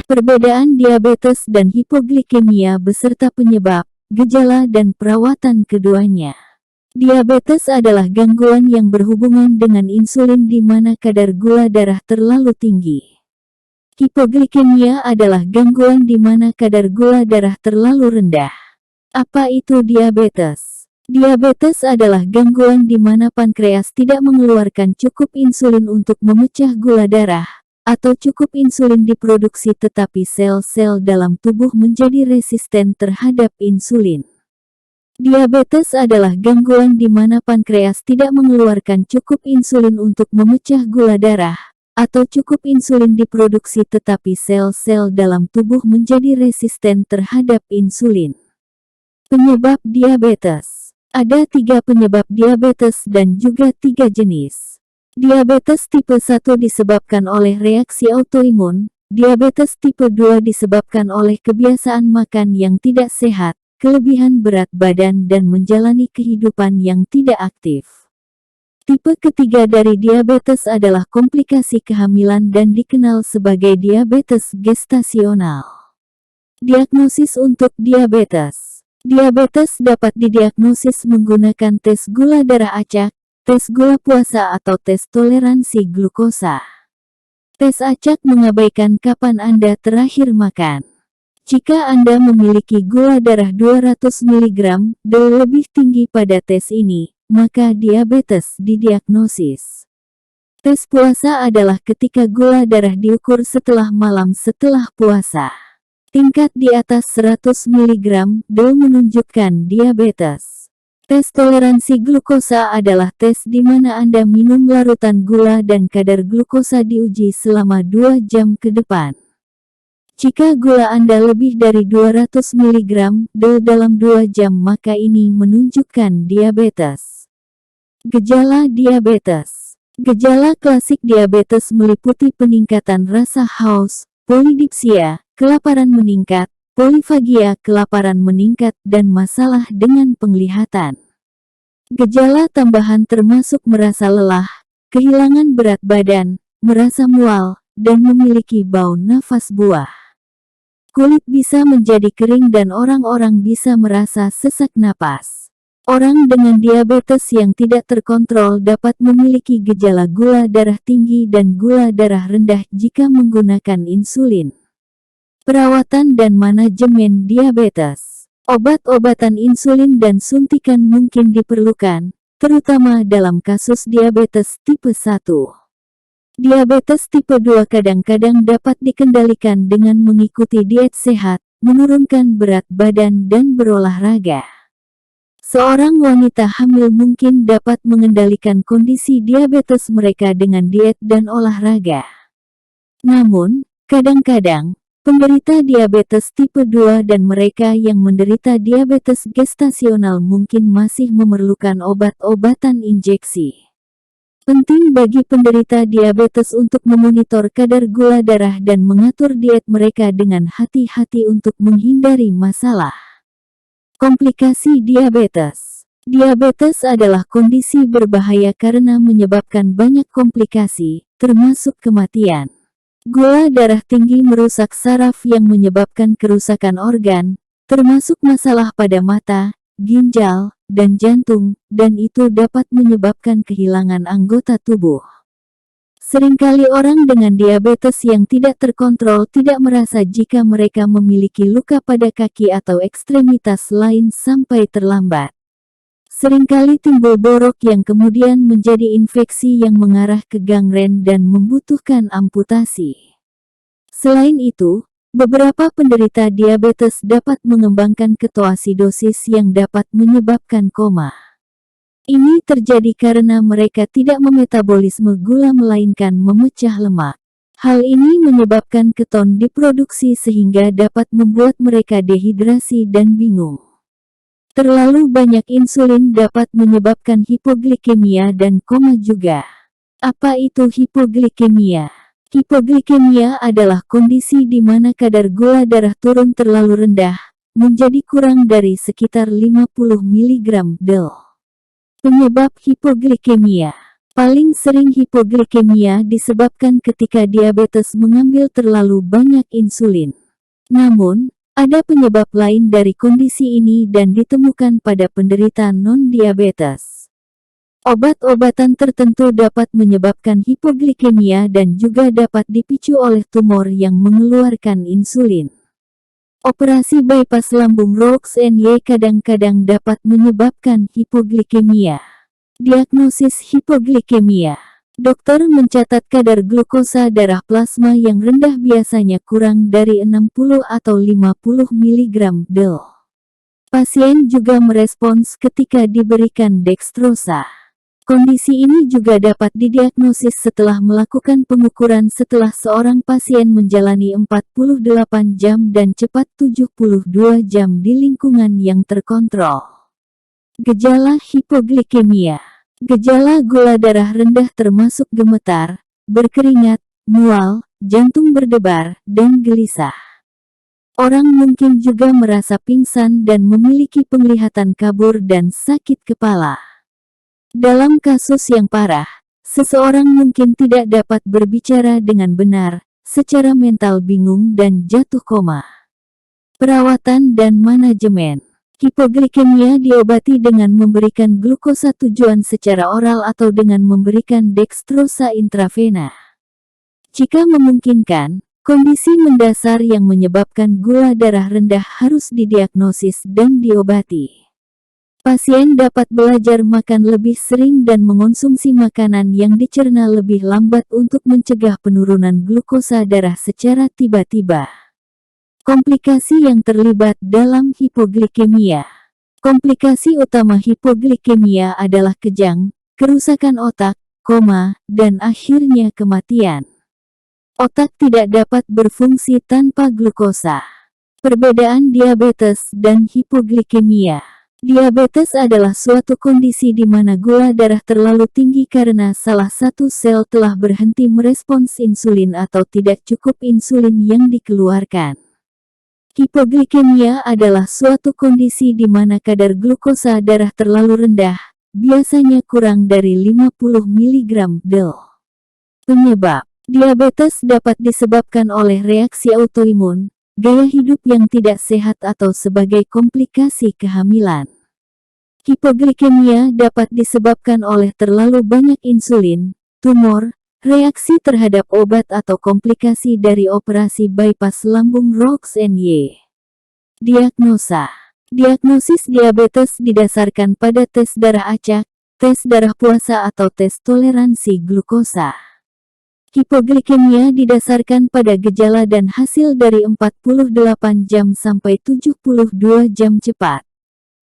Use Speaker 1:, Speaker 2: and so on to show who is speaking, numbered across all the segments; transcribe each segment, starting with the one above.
Speaker 1: Perbedaan diabetes dan hipoglikemia beserta penyebab, gejala dan perawatan keduanya. Diabetes adalah gangguan yang berhubungan dengan insulin di mana kadar gula darah terlalu tinggi. Hipoglikemia adalah gangguan di mana kadar gula darah terlalu rendah. Apa itu diabetes? Diabetes adalah gangguan di mana pankreas tidak mengeluarkan cukup insulin untuk memecah gula darah, atau cukup insulin diproduksi tetapi sel-sel dalam tubuh menjadi resisten terhadap insulin. Diabetes adalah gangguan di mana pankreas tidak mengeluarkan cukup insulin untuk memecah gula darah, atau cukup insulin diproduksi tetapi sel-sel dalam tubuh menjadi resisten terhadap insulin. Penyebab diabetes. Ada 3 penyebab diabetes dan juga 3 jenis. Diabetes tipe 1 disebabkan oleh reaksi autoimun, diabetes tipe 2 disebabkan oleh kebiasaan makan yang tidak sehat, kelebihan berat badan dan menjalani kehidupan yang tidak aktif. Tipe ketiga dari diabetes adalah komplikasi kehamilan dan dikenal sebagai diabetes gestasional. Diagnosis untuk diabetes. Diabetes dapat didiagnosis menggunakan tes gula darah acak, tes gula puasa atau tes toleransi glukosa. Tes acak mengabaikan kapan Anda terakhir makan. Jika Anda memiliki gula darah 200 mg lebih tinggi pada tes ini, maka diabetes didiagnosis. Tes puasa adalah ketika gula darah diukur setelah malam setelah puasa. Tingkat di atas 100 mg menunjukkan diabetes. Tes toleransi glukosa adalah tes di mana Anda minum larutan gula dan kadar glukosa diuji selama 2 jam ke depan. Jika gula Anda lebih dari 200 mg dalam 2 jam maka ini menunjukkan diabetes. Gejala diabetes. Gejala klasik diabetes meliputi peningkatan rasa haus, polidipsia, kelaparan meningkat, polifagia kelaparan meningkat dan masalah dengan penglihatan. Gejala tambahan termasuk merasa lelah, kehilangan berat badan, merasa mual, dan memiliki bau nafas buah. Kulit bisa menjadi kering dan orang-orang bisa merasa sesak napas. Orang dengan diabetes yang tidak terkontrol dapat memiliki gejala gula darah tinggi dan gula darah rendah jika menggunakan insulin. Perawatan dan manajemen diabetes. Obat-obatan insulin dan suntikan mungkin diperlukan, terutama dalam kasus diabetes tipe 1. Diabetes tipe 2 kadang-kadang dapat dikendalikan dengan mengikuti diet sehat, menurunkan berat badan dan berolahraga. Seorang wanita hamil mungkin dapat mengendalikan kondisi diabetes mereka dengan diet dan olahraga. Namun, kadang-kadang, penderita diabetes tipe 2 dan mereka yang menderita diabetes gestasional mungkin masih memerlukan obat-obatan injeksi. Penting bagi penderita diabetes untuk memonitor kadar gula darah dan mengatur diet mereka dengan hati-hati untuk menghindari masalah. Komplikasi diabetes. Diabetes adalah kondisi berbahaya karena menyebabkan banyak komplikasi, termasuk kematian. Gula darah tinggi merusak saraf yang menyebabkan kerusakan organ, termasuk masalah pada mata, ginjal, dan jantung, dan itu dapat menyebabkan kehilangan anggota tubuh. Seringkali orang dengan diabetes yang tidak terkontrol tidak merasa jika mereka memiliki luka pada kaki atau ekstremitas lain sampai terlambat. Seringkali timbul borok yang kemudian menjadi infeksi yang mengarah ke gangren dan membutuhkan amputasi. Selain itu, beberapa penderita diabetes dapat mengembangkan ketoasidosis yang dapat menyebabkan koma. Ini terjadi karena mereka tidak memetabolisme gula melainkan memecah lemak. Hal ini menyebabkan keton diproduksi sehingga dapat membuat mereka dehidrasi dan bingung. Terlalu banyak insulin dapat menyebabkan hipoglikemia dan koma juga. Apa itu hipoglikemia? Hipoglikemia adalah kondisi di mana kadar gula darah turun terlalu rendah, menjadi kurang dari sekitar 50 mg/dl. Penyebab hipoglikemia. Paling sering hipoglikemia disebabkan ketika diabetes mengambil terlalu banyak insulin. Namun, ada penyebab lain dari kondisi ini dan ditemukan pada penderita non-diabetes. Obat-obatan tertentu dapat menyebabkan hipoglikemia dan juga dapat dipicu oleh tumor yang mengeluarkan insulin. Operasi bypass lambung ROX-NY kadang-kadang dapat menyebabkan hipoglikemia. Diagnosis hipoglikemia. Dokter mencatat kadar glukosa darah plasma yang rendah biasanya kurang dari 60 atau 50 mg/dl. Pasien juga merespons ketika diberikan dextrosa. Kondisi ini juga dapat didiagnosis setelah melakukan pengukuran setelah seorang pasien menjalani 48 jam dan cepat 72 jam di lingkungan yang terkontrol. Gejala hipoglikemia. Gejala gula darah rendah termasuk gemetar, berkeringat, mual, jantung berdebar, dan gelisah. Orang mungkin juga merasa pingsan dan memiliki penglihatan kabur dan sakit kepala. Dalam kasus yang parah, seseorang mungkin tidak dapat berbicara dengan benar, secara mental bingung dan jatuh koma. Perawatan dan manajemen. Hipoglikemia diobati dengan memberikan glukosa tujuan secara oral atau dengan memberikan dextrosa intravena. Jika memungkinkan, kondisi mendasar yang menyebabkan gula darah rendah harus didiagnosis dan diobati. Pasien dapat belajar makan lebih sering dan mengonsumsi makanan yang dicerna lebih lambat untuk mencegah penurunan glukosa darah secara tiba-tiba. Komplikasi yang terlibat dalam hipoglikemia. Komplikasi utama hipoglikemia adalah kejang, kerusakan otak, koma, dan akhirnya kematian. Otak tidak dapat berfungsi tanpa glukosa. Perbedaan diabetes dan hipoglikemia. Diabetes adalah suatu kondisi di mana gula darah terlalu tinggi karena salah satu sel telah berhenti merespons insulin atau tidak cukup insulin yang dikeluarkan. Hipoglikemia adalah suatu kondisi di mana kadar glukosa darah terlalu rendah, biasanya kurang dari 50 mg/dl. Penyebab diabetes dapat disebabkan oleh reaksi autoimun, gaya hidup yang tidak sehat atau sebagai komplikasi kehamilan. Hipoglikemia dapat disebabkan oleh terlalu banyak insulin, tumor, reaksi terhadap obat atau komplikasi dari operasi bypass lambung ROX-NY. Diagnosa. Diagnosis diabetes didasarkan pada tes darah acak, tes darah puasa atau tes toleransi glukosa. Hipoglikemia didasarkan pada gejala dan hasil dari 48 jam sampai 72 jam cepat.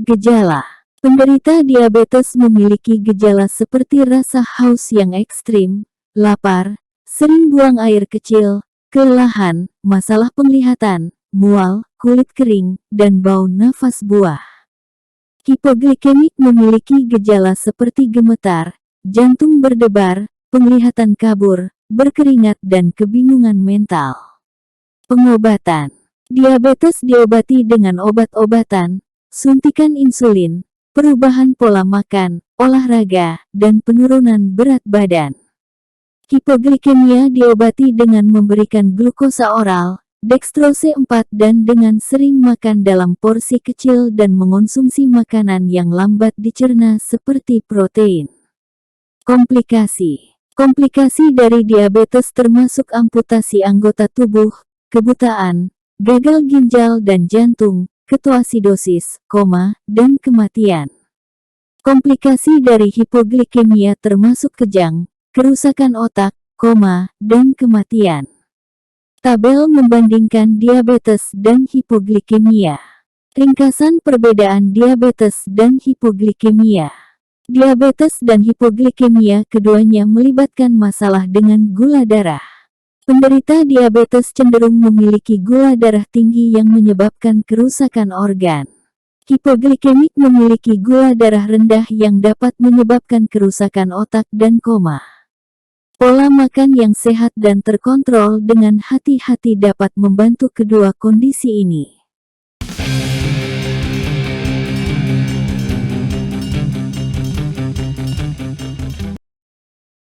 Speaker 1: Gejala. Penderita diabetes memiliki gejala seperti rasa haus yang ekstrim, lapar, sering buang air kecil, kelelahan, masalah penglihatan, mual, kulit kering, dan bau nafas buah. Hipoglikemik memiliki gejala seperti gemetar, jantung berdebar, penglihatan kabur, berkeringat dan kebingungan mental. Pengobatan. Diabetes diobati dengan obat-obatan, suntikan insulin, perubahan pola makan, olahraga, dan penurunan berat badan. Hipoglikemia diobati dengan memberikan glukosa oral, dextrose 4 dan dengan sering makan dalam porsi kecil dan mengonsumsi makanan yang lambat dicerna seperti protein. Komplikasi. Komplikasi dari diabetes termasuk amputasi anggota tubuh, kebutaan, gagal ginjal dan jantung, ketoasidosis, koma, dan kematian. Komplikasi dari hipoglikemia termasuk kejang, kerusakan otak, koma, dan kematian. Tabel membandingkan diabetes dan hipoglikemia. Ringkasan perbedaan diabetes dan hipoglikemia. Diabetes dan hipoglikemia keduanya melibatkan masalah dengan gula darah. Penderita diabetes cenderung memiliki gula darah tinggi yang menyebabkan kerusakan organ. Hipoglikemik memiliki gula darah rendah yang dapat menyebabkan kerusakan otak dan koma. Pola makan yang sehat dan terkontrol dengan hati-hati dapat membantu kedua kondisi ini.